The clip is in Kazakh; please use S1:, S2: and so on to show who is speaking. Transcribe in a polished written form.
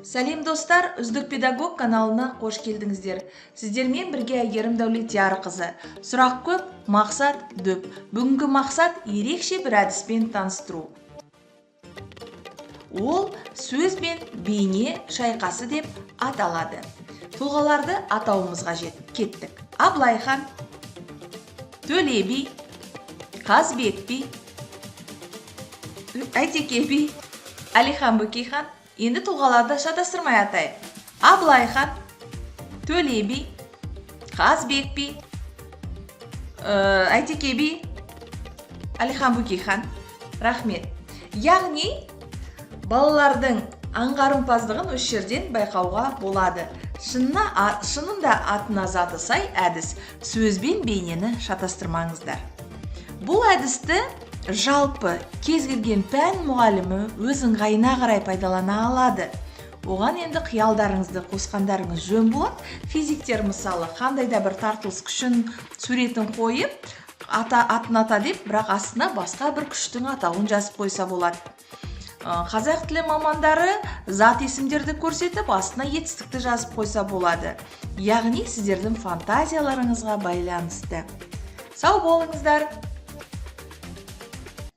S1: Сәлем достар, Үздік педагог каналына қош келдіңіздер. Сіздермен бірге Әйгерім Дәулетиярқызы. Сұрақ көп, мақсат дөп. Бүгінгі мақсат ерекше бір әдіспен таныстыру. Ол сөз бен бейне шайқасы деп аталады. Тұлғаларды атауымыз қажет. Кеттік. Абылайхан, Төле би, Қазбек би, Әйтеке би, Әлихан Бөкейхан. Енді тұлғаларды шатастырмай атайық. Абылайхан, Төле би, Қазбек би, Әйтеке би, Әлихан Бөкейхан. Рахмет. Яғни балалардың аңғарымпаздығын осы жерден байқауға болады. Шынында атына заты сай әдіс. Сөз бен бейнені шатастырмаңыздар. Бұл әдісті жалпы кез келген пән мұғалімі өз ыңғайына қарай пайдалана алады. Оған енді қиялдарыңызды қосқандарыңыз жөн болады. Физиктер мысалы қандай да бір тартылыс күшін суретін қойып, атын ата деп, бірақ астына басқа бір күштің атауын жазып қойса болады. Қазақ тілі мамандары зат есімдерді көрсетіп, астына етістікті жазып қойса болады. Яғни сіздердің фантазияларыңызға байланысты. Сау болыңыздар!